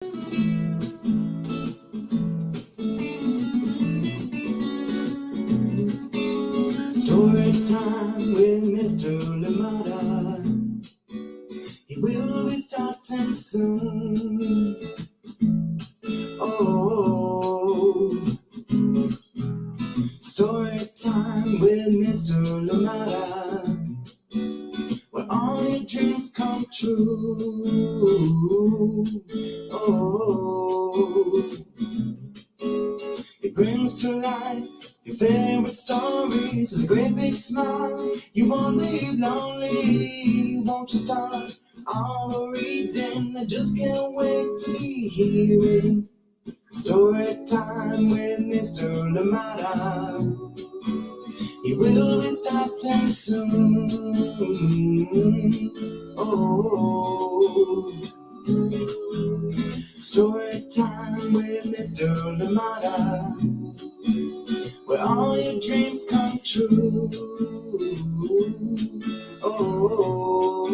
Story time with Mr. Lamada. He will be starting soon. Oh, story time with Mr. Lamada, where all your dreams come true. Oh, he brings to life your favorite stories with a great big smile. You won't leave lonely, won't you start all the reading? I just can't wait to be hearing story time with Mr. Lamada. He will be starting soon. Oh, story time with Mr. Lamada, where all your dreams come true. Oh,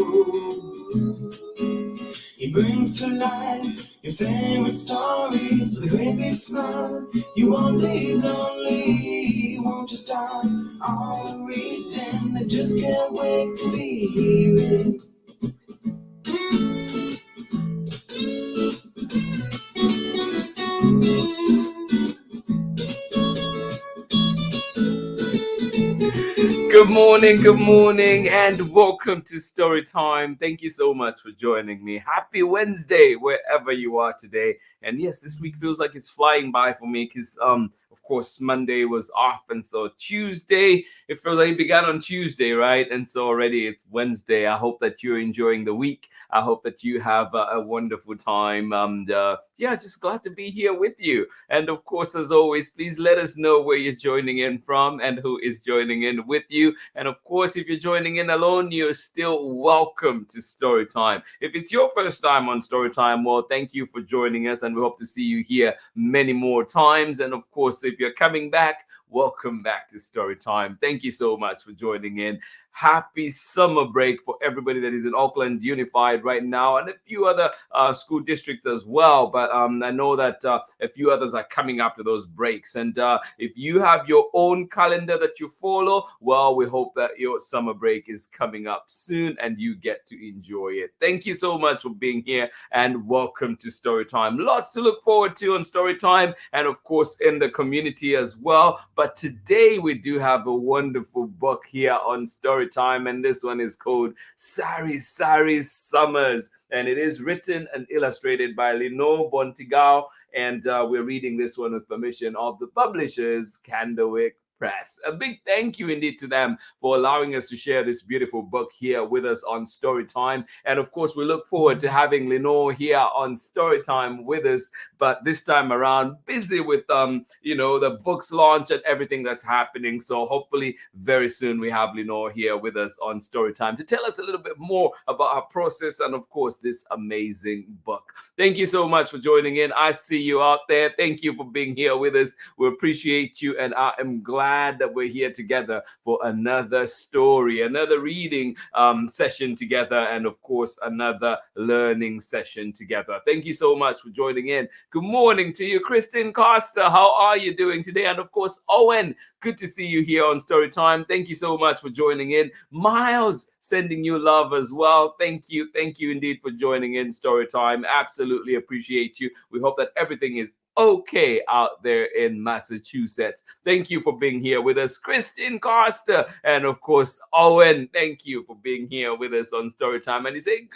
he brings to life your favorite stories with a great big smile. You won't leave lonely, won't you start all the reading? I just can't wait to be hearing. Good morning, and welcome to Story Time. Thank you so much for joining me. Happy Wednesday, wherever you are today. And yes, this week feels like it's flying by for me because, of course, Monday was off, and so Tuesday, it feels like it began on Tuesday, right? And so already it's Wednesday. I hope that you're enjoying the week. I hope that you have a wonderful time. And just glad to be here with you. And of course, as always, please let us know where you're joining in from and who is joining in with you. And of course, if you're joining in alone, you're still welcome to Storytime. If it's your first time on Storytime, well, thank you for joining us, and we hope to see you here many more times. And of course, if you're coming back, welcome back to Storytime. Thank you so much for joining in. Happy summer break for everybody that is in Auckland Unified right now, and a few other school districts as well. But I know that a few others are coming after those breaks. And if you have your own calendar that you follow, well, we hope that your summer break is coming up soon and you get to enjoy it. Thank you so much for being here, and welcome to Storytime. Lots to look forward to on Storytime, and of course in the community as well. But today we do have a wonderful book here on Storytime, and this one is called SAR-SARI Summers, and it is written and illustrated by LYNNOR Bontingao, and we're reading this one with permission of the publishers CANDLEWICK Press. A big thank you indeed to them for allowing us to share this beautiful book here with us on Storytime. And of course, we look forward to having LYNNOR here on Storytime with us, but this time around busy with the book's launch and everything that's happening. So hopefully very soon we have LYNNOR here with us on Storytime to tell us a little bit more about our process and of course this amazing book. Thank you so much for joining in. I see you out there. Thank you for being here with us. We appreciate you, and I am glad that we're here together for another story, another reading session together, and of course another learning session together. Thank you so much for joining in. Good morning to you, Kristen Costa. How are you doing today? And of course, Owen, good to see you here on Storytime. Thank you so much for joining in. Miles, sending you love as well. Thank you indeed for joining in Storytime. Absolutely appreciate you. We hope that everything is okay out there in Massachusetts. Thank you for being here with us, Kristen Costa, and of course Owen. Thank you for being here with us on Storytime. And you say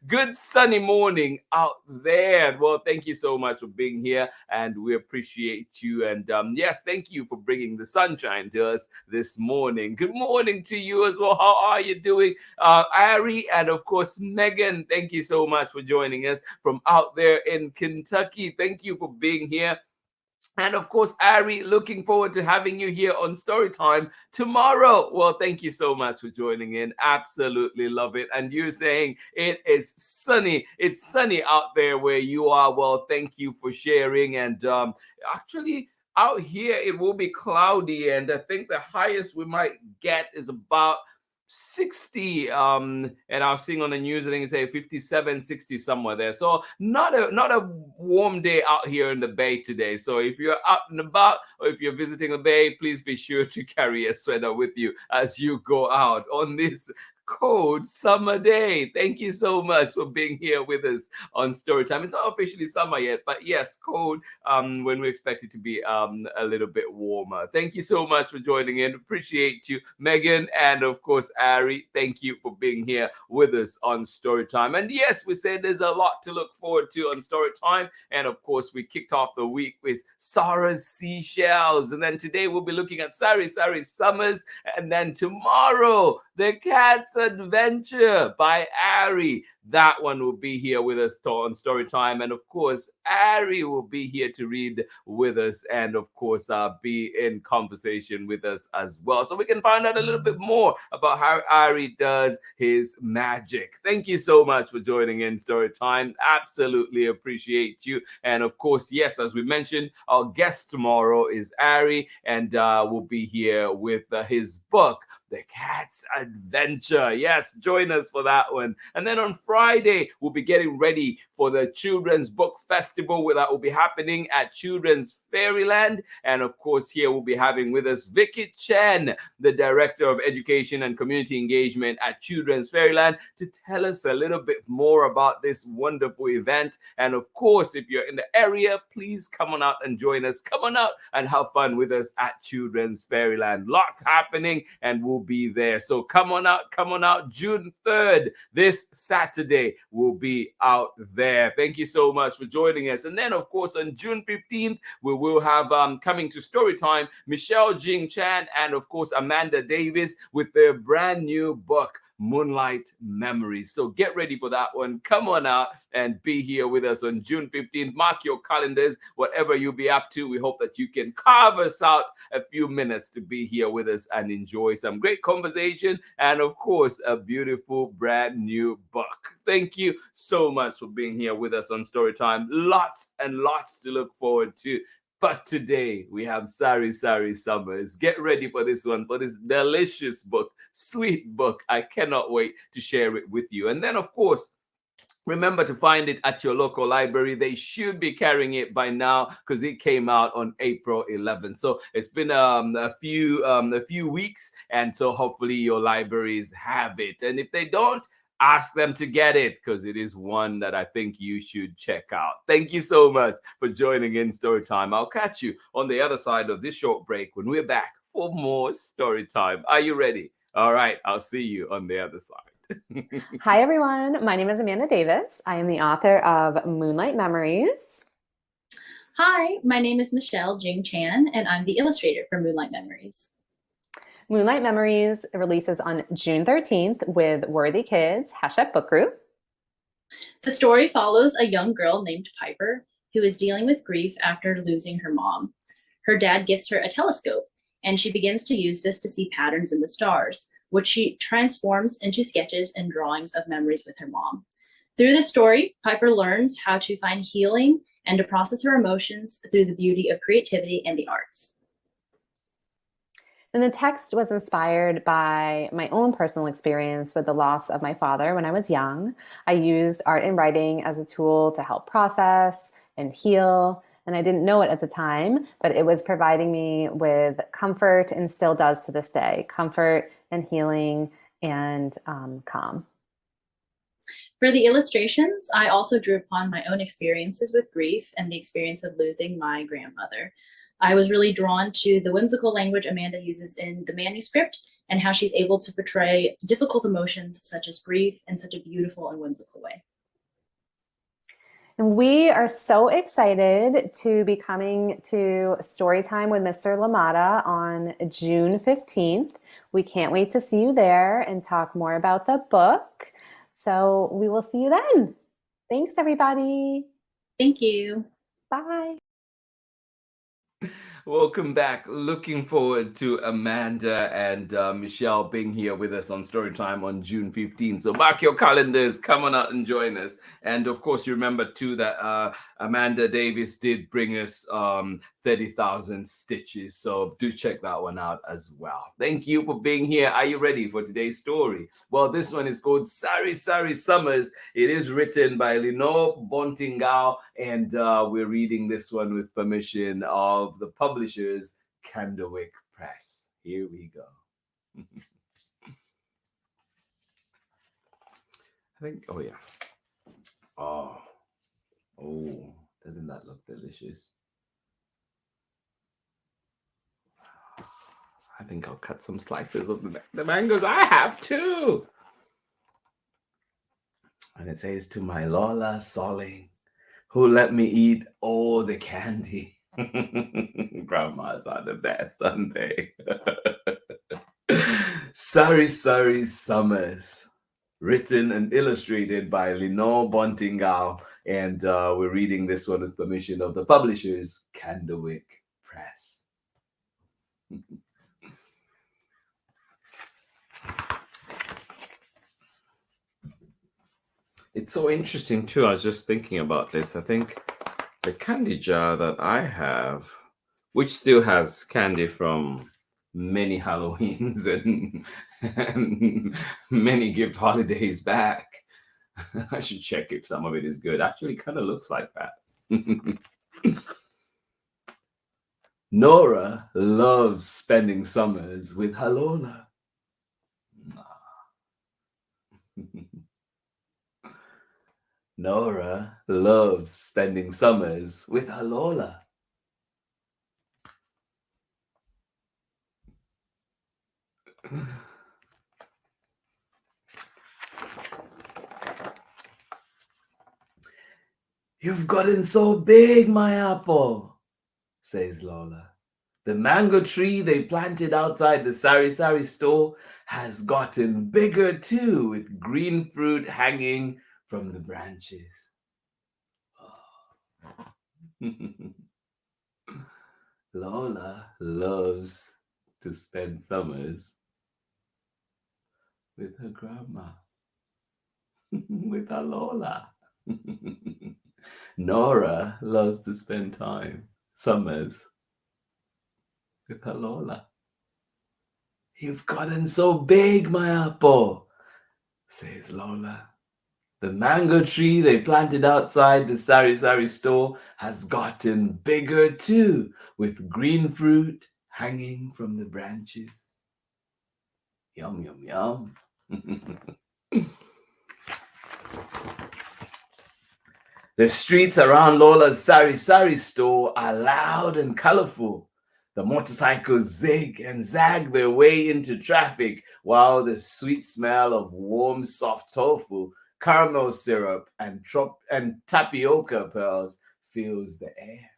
good sunny morning out there. Well, thank you so much for being here, and we appreciate you. And yes, thank you for bringing the sunshine to us this morning. Good morning to you as well. How are you doing, Ari, and of course Megan? Thank you so much for joining us from out there in Kentucky. Thank you for being here. And of course, Ari, looking forward to having you here on Storytime tomorrow. Well, thank you so much for joining in. Absolutely love it. And you're saying it is sunny. It's sunny out there where you are. Well, thank you for sharing. And actually, out here, it will be cloudy. And I think the highest we might get is about 60, and I was seeing on the news, I think it's say 57, 60 somewhere there. So not a warm day out here in the Bay today. So if you're out and about, or if you're visiting the Bay, please be sure to carry a sweater with you as you go out on this cold summer day. Thank you so much for being here with us on Storytime. It's not officially summer yet, but yes, cold when we expect it to be a little bit warmer. Thank you so much for joining in. Appreciate you, Megan, and of course Ari. Thank you for being here with us on Storytime. And yes, we said there's a lot to look forward to on Storytime, and of course we kicked off the week with Sarah's seashells, and then today we'll be looking at SAR-SARI Summers, and then tomorrow the Cat's Adventure by Ari. That one will be here with us on Storytime. And of course, Ari will be here to read with us and of course be in conversation with us as well. So we can find out a little bit more about how Ari does his magic. Thank you so much for joining in Storytime. Absolutely appreciate you. And of course, yes, as we mentioned, our guest tomorrow is Ari, and we'll be here with his book, The Cat's Adventure. Yes, join us for that one. And then on Friday, we'll be getting ready for the Children's Book Festival that will be happening at Children's Fairyland. And of course, here we'll be having with us Vicky Chen, the Director of Education and Community Engagement at Children's Fairyland, to tell us a little bit more about this wonderful event. And of course, if you're in the area, please come on out and join us. Come on out and have fun with us at Children's Fairyland. Lots happening, and we'll be there. So come on out, come on out. June 3rd, this Saturday, we'll be out there. Thank you so much for joining us. And then, of course, on June 15th, we will have coming to Storytime, Michelle Jing Chan and, of course, Amanda Davis with their brand new book, Moonlight Memories. So get ready for that one. Come on out and be here with us on June 15th. Mark your calendars, whatever you'll be up to. We hope that you can carve us out a few minutes to be here with us and enjoy some great conversation and, of course, a beautiful brand new book. Thank you so much for being here with us on Storytime. Lots and lots to look forward to. But today we have SAR-SARI Summers. Get ready for this one, for this delicious book, sweet book. I cannot wait to share it with you. And then, of course, remember to find it at your local library. They should be carrying it by now because it came out on April 11th. So it's been a few weeks, and so hopefully your libraries have it. And if they don't, ask them to get it because it is one that I think you should check out. Thank you so much for joining in Storytime. I'll catch you on the other side of this short break when we're back for more Storytime. Are you ready? All right, I'll see you on the other side. Hi, everyone. My name is Amanda Davis. I am the author of Moonlight Memories. Hi, my name is Michelle Jing Chan, and I'm the illustrator for Moonlight Memories. Moonlight Memories releases on June 13th with Worthy Kids, # book group. The story follows a young girl named Piper who is dealing with grief after losing her mom. Her dad gifts her a telescope, and she begins to use this to see patterns in the stars, which she transforms into sketches and drawings of memories with her mom. Through the story, Piper learns how to find healing and to process her emotions through the beauty of creativity and the arts. And the text was inspired by my own personal experience with the loss of my father when I was young. I used art and writing as a tool to help process and heal. And I didn't know it at the time, but it was providing me with comfort and still does to this day. Comfort and healing and calm. For the illustrations, I also drew upon my own experiences with grief and the experience of losing my grandmother. I was really drawn to the whimsical language Amanda uses in the manuscript and how she's able to portray difficult emotions such as grief in such a beautiful and whimsical way. And we are so excited to be coming to Storytime with Mr. Lamada on June 15th. We can't wait to see you there and talk more about the book. So we will see you then. Thanks, everybody. Thank you. Bye. Welcome back. Looking forward to Amanda and Michelle being here with us on Storytime on June 15th. So mark your calendars. Come on out and join us. And of course, you remember too that Amanda Davis did bring us 30,000 stitches. So do check that one out as well. Thank you for being here. Are you ready for today's story? Well, this one is called SAR-SARI Summers. It is written by LYNNOR Bontingao, and we're reading this one with permission of the publishers CANDLEWICK Press. Here we go. I think, oh yeah. Oh, doesn't that look delicious? I think I'll cut some slices of the mangoes. I have too. And it says, to my Lola Soling, who let me eat all the candy. Grandmas are the best, aren't they? SAR-SARI Summers. Written and illustrated by LYNNOR Bontingao, and we're reading this one with permission of the publishers CANDLEWICK Press. It's so interesting too. I was just thinking about this. I think the candy jar that I have, which still has candy from many Halloweens and many gift holidays back. I should check if some of it is good. Actually, kind of looks like that. Nora loves spending summers with her Lola. Nora loves spending summers with her Lola. You've gotten so big, my apple, says Lola. The mango tree they planted outside the sari-sari store has gotten bigger too, with green fruit hanging from the branches. Oh. Lola loves to spend summers with her grandma, with her Lola. Nora loves to spend summers with her Lola. You've gotten so big, my apple, says Lola. The mango tree they planted outside the sari-sari store has gotten bigger too, with green fruit hanging from the branches. Yum, yum, yum. The streets around Lola's sari-sari store are loud and colorful. The motorcycles zig and zag their way into traffic, while the sweet smell of warm, soft tofu, caramel syrup, and tapioca pearls fills the air.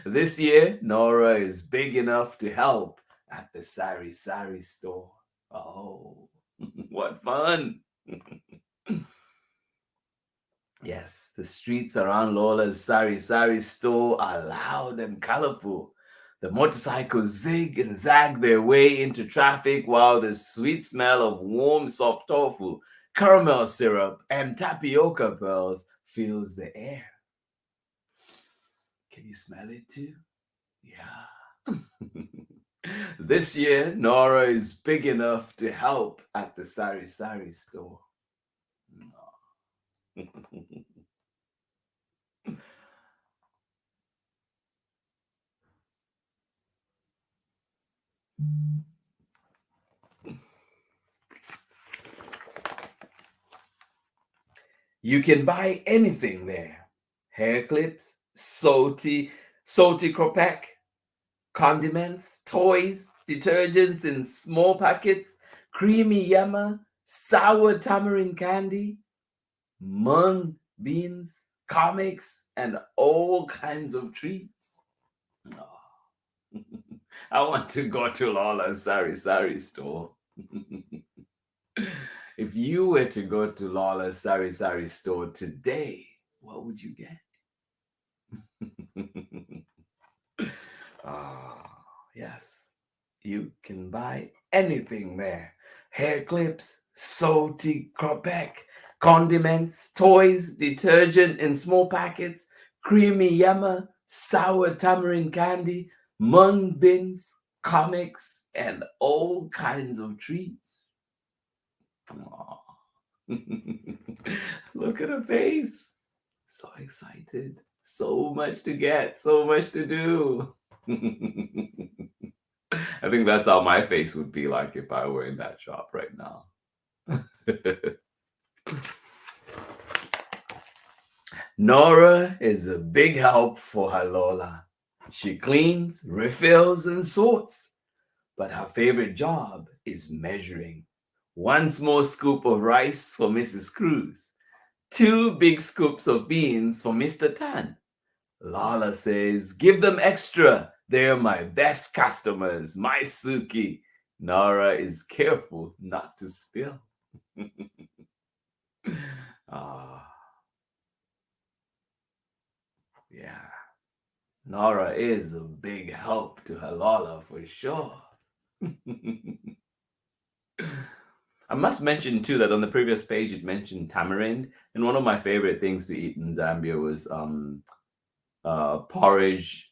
This year, Nora is big enough to help at the sari-sari store. Oh, what fun! Yes, the streets around Lola's sari-sari store are loud and colorful. The motorcycles zig and zag their way into traffic, while the sweet smell of warm, soft tofu, caramel syrup, and tapioca pearls fills the air. Can you smell it too? Yeah. This year, Nora is big enough to help at the sari-sari store. You can buy anything there. Hair clips, salty kropak, condiments, toys, detergents in small packets, creamy yema, sour tamarind candy, mung beans, comics, and all kinds of treats. Oh. I want to go to Lola's sari-sari store. If you were to go to Lola's sari-sari store today, what would you get? Yes, you can buy anything there. Hair clips, salty kropak, Condiments, toys, detergent in small packets, creamy yema, sour tamarind candy, mung bins, comics, and all kinds of treats. Aw. Look at her face. So excited. So much to get, so much to do. I think that's how my face would be like if I were in that shop right now. Nora is a big help for her Lola. She cleans, refills, and sorts. But her favorite job is measuring. 1 small scoop of rice for Mrs. Cruz. 2 big scoops of beans for Mr. Tan. Lola says, give them extra. They're my best customers, my Suki. Nora is careful not to spill. Ah, yeah. Nora is a big help to her Lola for sure. I must mention too that on the previous page it mentioned tamarind, and one of my favorite things to eat in Zambia was porridge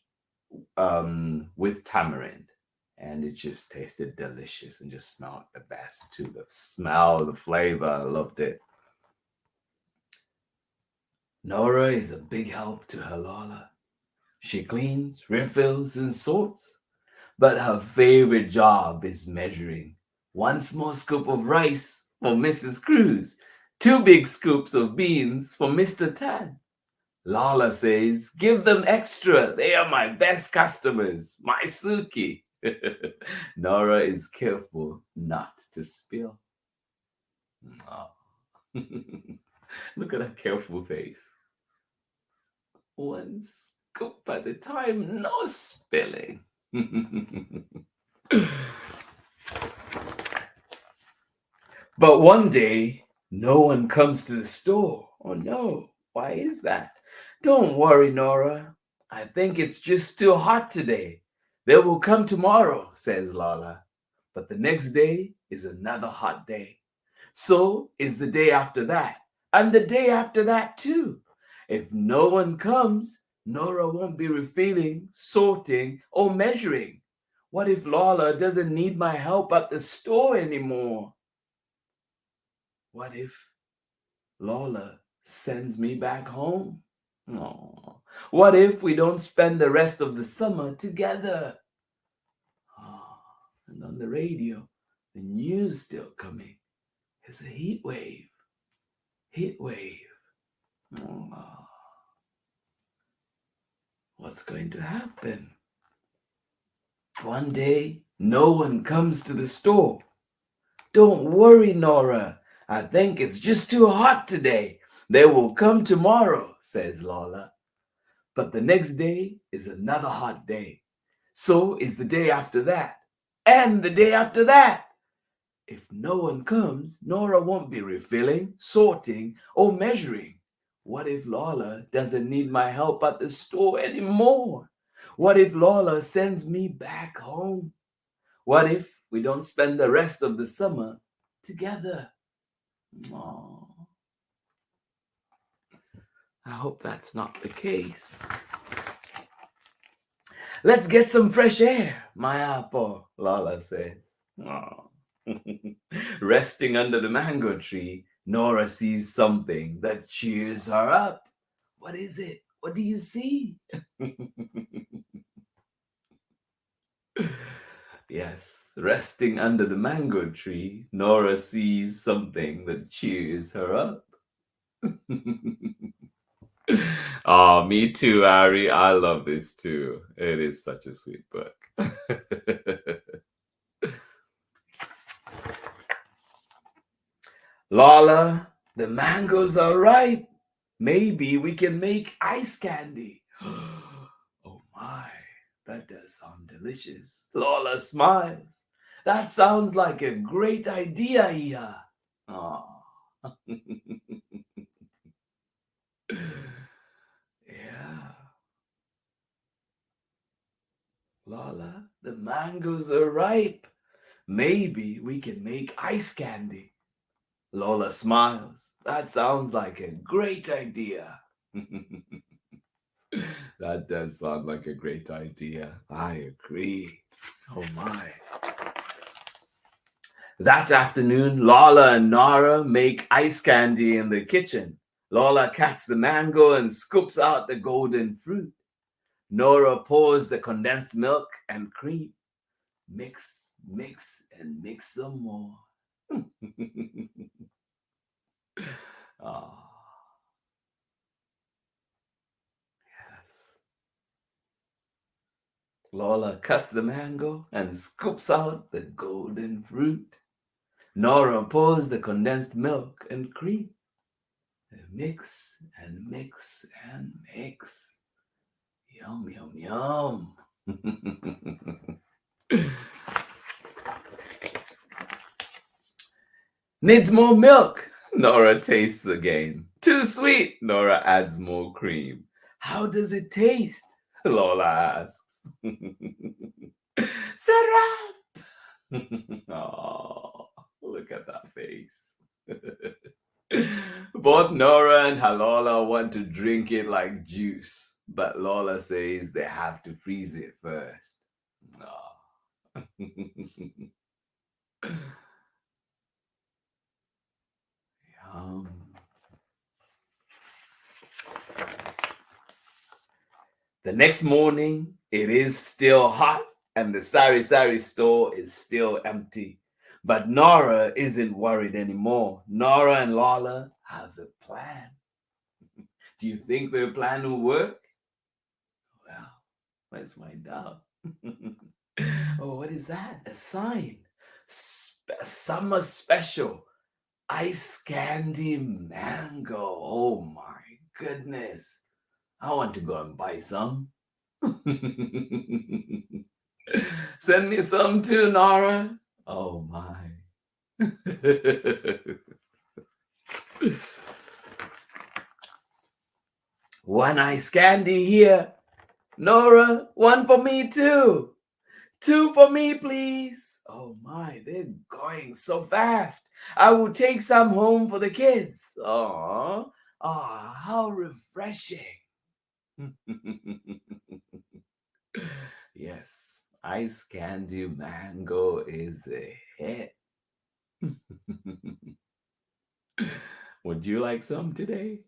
with tamarind, and it just tasted delicious and just smelled the best too. The smell, the flavor, I loved it. Nora is a big help to her Lola. She cleans, refills, and sorts, but her favorite job is measuring. 1 small scoop of rice for Mrs. Cruz, 2 big scoops of beans for Mr. Tan. Lola says, give them extra. They are my best customers, my Suki. Nora is careful not to spill. Oh. Look at her careful face. 1 scoop at a time, no spilling. But one day, no one comes to the store. Oh no, why is that? Don't worry, Nora. I think it's just too hot today. They will come tomorrow, says Lola. But the next day is another hot day. So is the day after that, and the day after that too. If no one comes, Nora won't be refilling, sorting, or measuring. What if Lola doesn't need my help at the store anymore? What if Lola sends me back home? Oh, what if we don't spend the rest of the summer together? Oh, and on the radio, the news still coming. It's a heat wave. Heat wave. Oh, what's going to happen? One day, no one comes to the store. Don't worry, Nora. I think it's just too hot today. They will come tomorrow, says Lola. But the next day is another hot day. So is the day after that. And the day after that. If no one comes, Nora won't be refilling, sorting, or measuring. What if Lola doesn't need my help at the store anymore? What if Lola sends me back home? What if we don't spend the rest of the summer together? Aww. I hope that's not the case. Let's get some fresh air, my apple, Lola says. Aww. Resting under the mango tree, Nora sees something that cheers her up. What is it? What do you see? Yes, resting under the mango tree, Nora sees something that cheers her up. Oh, me too, Ari. I love this too. It is such a sweet book. Lola, the mangoes are ripe. Maybe we can make ice candy. Oh my, that does sound delicious. Lola smiles. That sounds like a great idea, Iya. Aw. Yeah. Lola, the mangoes are ripe. Maybe we can make ice candy. Lola smiles. That sounds like a great idea. That does sound like a great idea. I agree. Oh my. That afternoon, Lola and Nora make ice candy in the kitchen. Lola cuts the mango and scoops out the golden fruit. Nora pours the condensed milk and cream. Mix, mix, and mix some more. Ah, yes. Lola cuts the mango and scoops out the golden fruit. Nora pours the condensed milk and cream. Mix and mix and mix. Yum, yum, yum. Needs more milk. Nora tastes again. Too sweet. Nora adds more cream. How does it taste? Lola asks. Syrup. Oh, look at that face. Both Nora and Lola want to drink it like juice, but Lola says they have to freeze it first. Oh. Yum. The next morning, it is still hot and the sari-sari store is still empty. But Nora isn't worried anymore. Nora and Lola have a plan. Do you think their plan will work? Well, let's find out. Oh, what is that? A sign. Summer special. Ice candy mango. Oh my goodness. I want to go and buy some. Send me some too, Nora. Oh my. One ice candy here. Nora, one for me too. Two for me, please. Oh my, they're going so fast. I will take some home for the kids. Oh, how refreshing. Yes, ice candy mango is a hit. Would you like some today?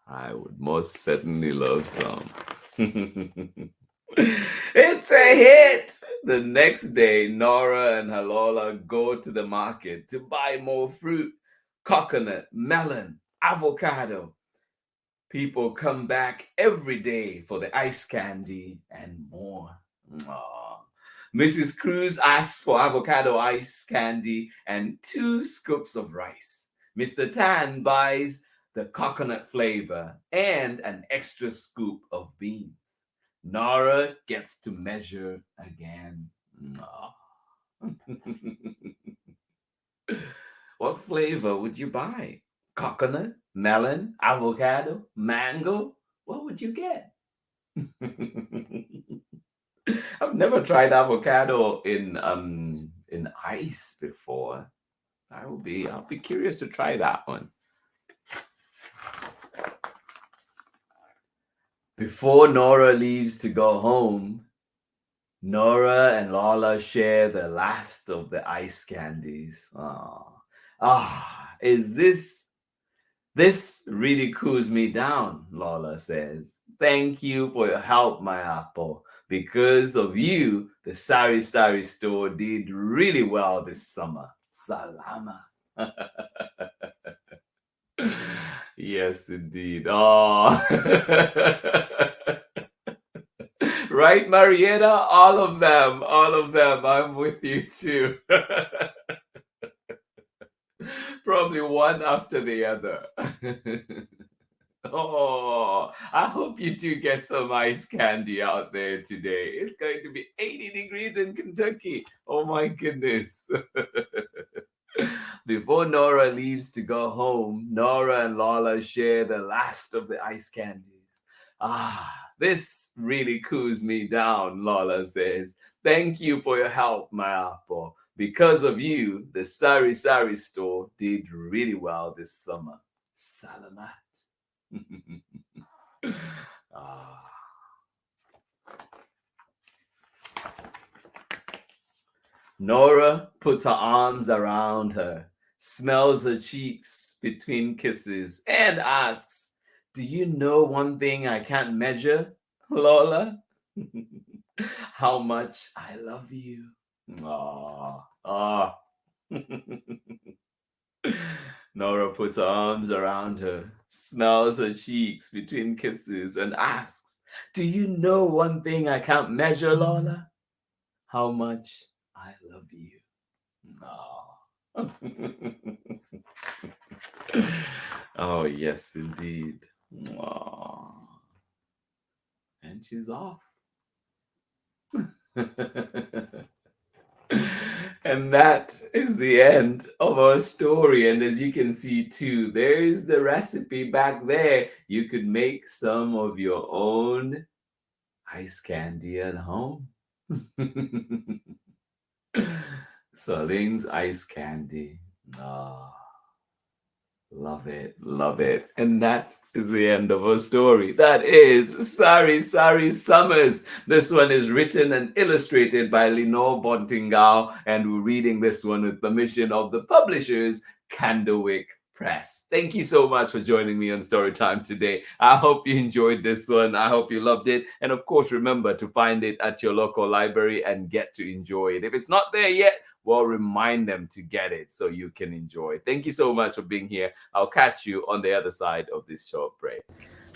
I would most certainly love some. It's a hit! The next day, Nora and Lola go to the market to buy more fruit, coconut, melon, avocado. People come back every day for the ice candy and more. Aww. Mrs. Cruz asks for avocado ice candy and 2 scoops of rice. Mr. Tan buys the coconut flavor and an extra scoop of beans. Nora gets to measure again. What flavor would you buy? Coconut, melon, avocado, mango? What would you get? I've never tried avocado in ice before. I'll be curious to try that one. Before Nora leaves to go home, Nora and Lola share the last of the ice candies. Is this really cools me down, Lola says. Thank you for your help, my apple. Because of you, the sari-sari store did really well this summer. Salama. Yes, indeed. Oh. Right, Marietta? All of them. I'm with you too. Probably one after the other. Oh, I hope you do get some ice candy out there today. It's going to be 80 degrees in Kentucky. Oh my goodness. Before Nora leaves to go home, Nora and Lola share the last of the ice candies. This really cools me down, Lola says. Thank you for your help, my apple. Because of you, the sari-sari store did really well this summer. Salamat. Ah. Nora puts her arms around her, smells her cheeks between kisses, and asks, "Do you know one thing I can't measure, Lola? How much I love you." Ah, ah. Nora puts her arms around her, smells her cheeks between kisses, and asks, "Do you know one thing I can't measure, Lola? How much I love you." Ah. Oh, yes, indeed. Ah. And she's off. And that is the end of our story. And as you can see too, there is the recipe back there. You could make some of your own ice candy at home. Saling's ice candy. Ah. Love it, love it. And that is the end of our story. That is SAR-SARI Summers. This one is written and illustrated by LYNNOR Bontingao, and we're reading this one with permission of the publishers, CANDLEWICK Press. Thank you so much for joining me on Storytime today. I hope you enjoyed this one. I hope you loved it. And of course, remember to find it at your local library and get to enjoy it. If it's not there yet, well, remind them to get it so you can enjoy. Thank you so much for being here. I'll catch you on the other side of this short break.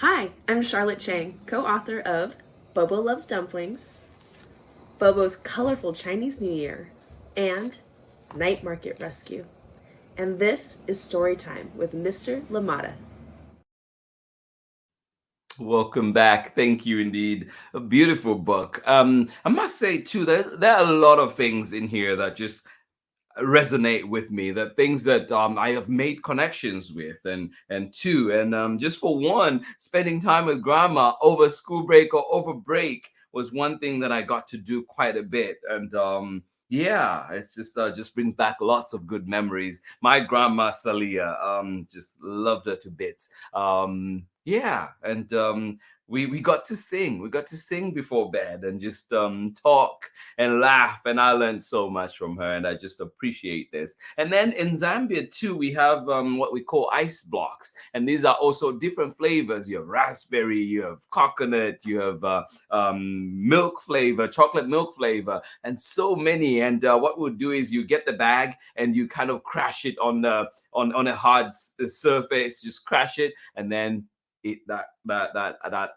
Hi, I'm Charlotte Chang, co-author of Bobo Loves Dumplings, Bobo's Colorful Chinese New Year, and Night Market Rescue. And this is Storytime with Mr. Lamada. Welcome back. Thank you indeed. A beautiful book. I must say too, there are a lot of things in here that just resonate with me, that things that I have made connections with, and just for one, spending time with grandma over school break or over break was one thing that I got to do quite a bit. And yeah, it's just brings back lots of good memories. My grandma Salia, just loved her to bits. Yeah, and we got to sing. We got to sing before bed and just talk and laugh. And I learned so much from her, and I just appreciate this. And then in Zambia too, we have what we call ice blocks, and these are also different flavors. You have raspberry, you have coconut, you have milk flavor, chocolate milk flavor, and so many. And what we'll do is you get the bag and you kind of crash it on a hard surface, just crash it, and then eat that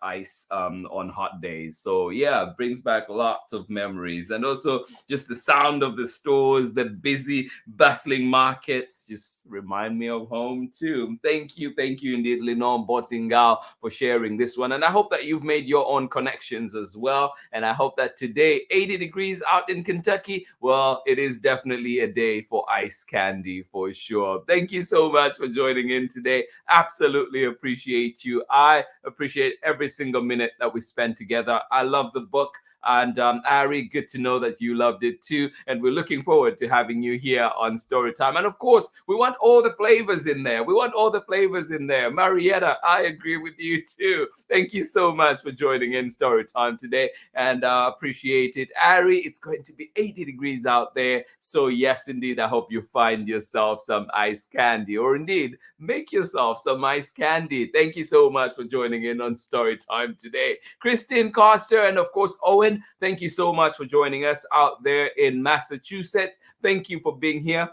ice on hot days. So yeah, brings back lots of memories, and also just the sound of the stores, the busy bustling markets just remind me of home too. Thank you indeed, LYNNOR Bontingao, for sharing this one, and I hope that you've made your own connections as well. And I hope that today, 80 degrees out in Kentucky, well, it is definitely a day for ice candy for sure. Thank you so much for joining in today. Absolutely appreciate you. I appreciate every single minute that we spend together. I love the book. And Ari, good to know that you loved it too. And we're looking forward to having you here on Storytime. And of course, we want all the flavors in there. We want all the flavors in there. Marietta, I agree with you too. Thank you so much for joining in Storytime today. And appreciate it. Ari, it's going to be 80 degrees out there. So yes, indeed, I hope you find yourself some ice candy, or indeed, make yourself some ice candy. Thank you so much for joining in on Storytime today. Christine Coster, and of course, Owen, thank you so much for joining us out there in Massachusetts. Thank you for being here.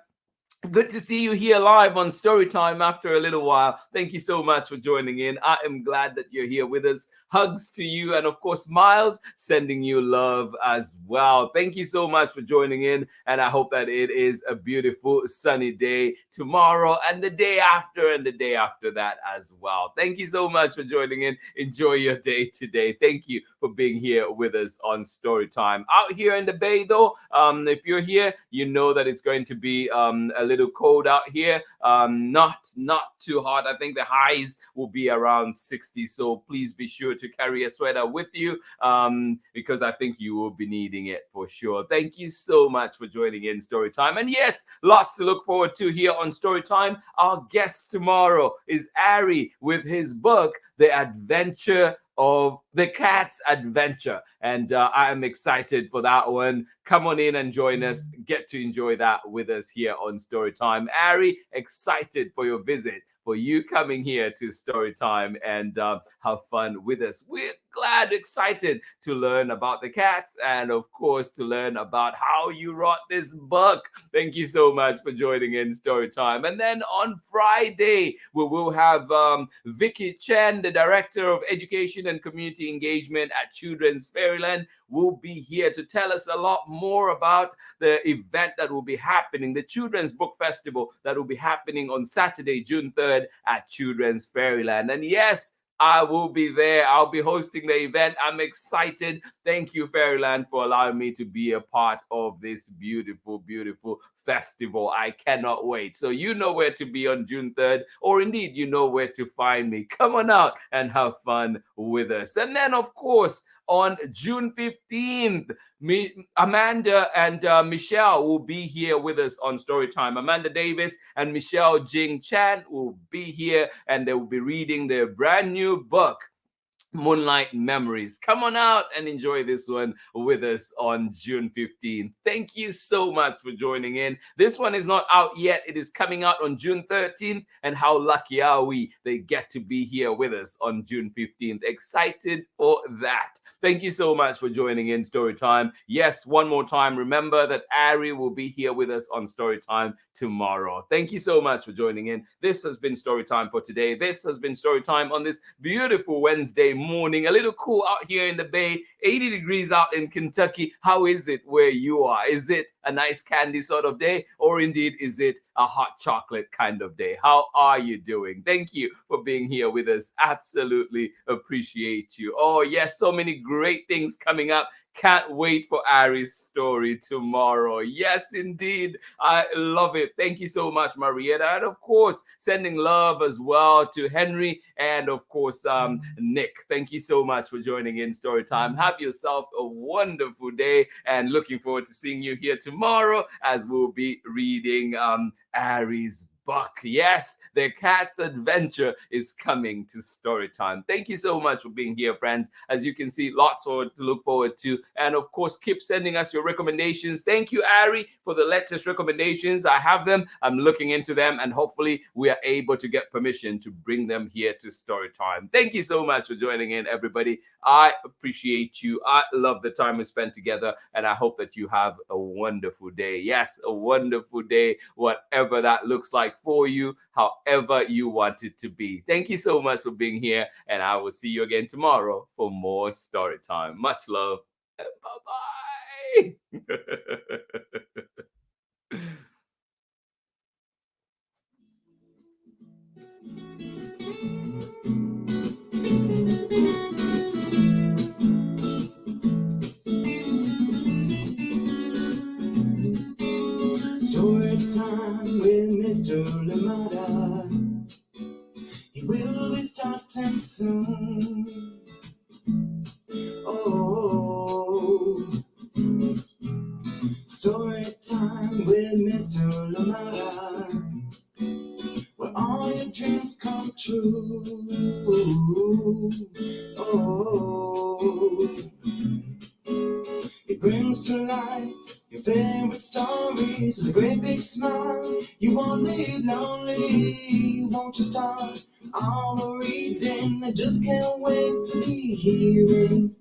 Good to see you here live on Storytime after a little while. Thank you so much for joining in. I am glad that you're here with us. Hugs to you. And of course, Miles, sending you love as well. Thank you so much for joining in. And I hope that it is a beautiful sunny day tomorrow and the day after and the day after that as well. Thank you so much for joining in. Enjoy your day today. Thank you for being here with us on Storytime. Out here in the Bay, though, if you're here, you know that it's going to be a little cold out here. Not too hot. I think the highs will be around 60. So please be sure to carry a sweater with you, because I think you will be needing it for sure. Thank you so much for joining in Storytime. And yes, lots to look forward to here on Storytime. Our guest tomorrow is Ari with his book, The Adventure of the Cat's Adventure. And I am excited for that one. Come on in and join us. Get to enjoy that with us here on Storytime. Ari, excited for your visit, for you coming here to Storytime and have fun with us. We're glad, excited to learn about the cats and, of course, to learn about how you wrote this book. Thank you so much for joining in Storytime. And then on Friday, we will have Vicky Chen, the Director of Education and Community Engagement at Children's Fairyland, will be here to tell us a lot more about the event that will be happening, the Children's Book Festival that will be happening on Saturday, June 3rd at Children's Fairyland. And yes, I will be there. I'll be hosting the event. I'm excited. Thank you, Fairyland, for allowing me to be a part of this beautiful, beautiful festival. I cannot wait. So you know where to be on June 3rd, or indeed, you know where to find me. Come on out and have fun with us. And then, of course, on June 15th, Amanda and Michelle will be here with us on Storytime. Amanda Davis and Michelle Jing Chan will be here, and they will be reading their brand new book, Moonlight Memories. Come on out and enjoy this one with us on June 15th. Thank you so much for joining in. This one is not out yet. It is coming out on June 13th. And how lucky are we they get to be here with us on June 15th. Excited for that. Thank you so much for joining in Storytime. Yes, one more time, remember that Ari will be here with us on Storytime tomorrow. Thank you so much for joining in. This has been Storytime for today. This has been Storytime on this beautiful Wednesday morning. A little cool out here in the Bay, 80 degrees out in Kentucky. How is it where you are? Is it a nice candy sort of day, or indeed is it a hot chocolate kind of day? How are you doing? Thank you for being here with us. Absolutely appreciate you. Oh yes, so many great things coming up. Can't wait for Ari's story tomorrow. Yes, indeed. I love it. Thank you so much, Marietta. And of course, sending love as well to Henry and of course, Nick. Thank you so much for joining in Storytime. Have yourself a wonderful day and looking forward to seeing you here tomorrow as we'll be reading Ari's book. Yes, the Cat's Adventure is coming to Storytime. Thank you so much for being here, friends. As you can see, lots to look forward to. And of course, keep sending us your recommendations. Thank you, Ari, for the latest recommendations. I have them. I'm looking into them, and hopefully we are able to get permission to bring them here to Storytime. Thank you so much for joining in, everybody. I appreciate you. I love the time we spent together, and I hope that you have a wonderful day. Yes, a wonderful day, whatever that looks like for you, however you want it to be. Thank you so much for being here, and I will see you again tomorrow for more story time. Much love. Bye-bye. Story time with Mr. Lamada. He will be starting soon. Oh, story time with Mr. Lamada, where all your dreams come true. Oh, it brings to life your favorite stories with a great big smile. You won't live lonely, won't you start all the reading? I just can't wait to be hearing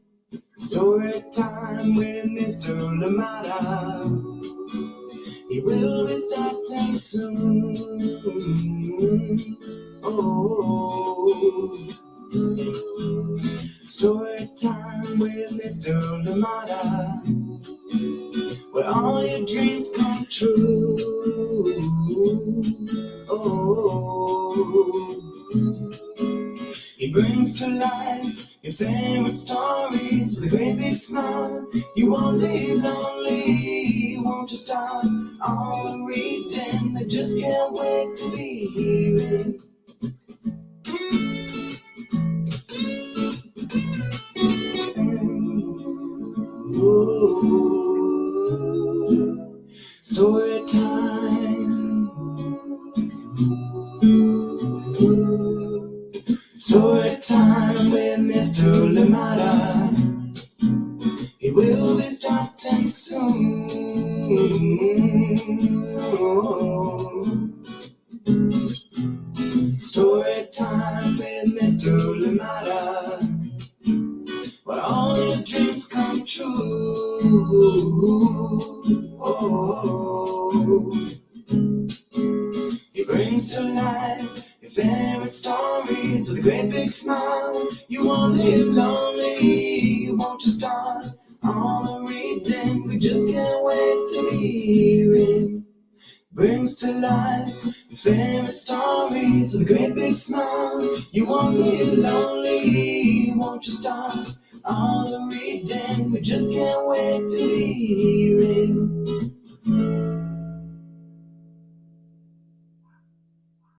story time with Mr. Lamada. He will be starting soon. Oh, story time with Mr. Lamada, where all your dreams come true. Oh, he brings to life your favorite stories with a great big smile. You won't live lonely, won't you start all the reading? just can't wait to be hearing. Ooh, story time. Story time with Mr. Lamada. He will be starting soon. Story time with Mr. Lamada, where all your dreams come true. He brings to life your favorite stories with a great big smile. You won't live lonely, you won't just start all the reading. We just can't wait to be hearing. Brings to life your favorite stories with a great big smile. You won't live lonely, you won't just start all the reading. We just can't wait to be hearing.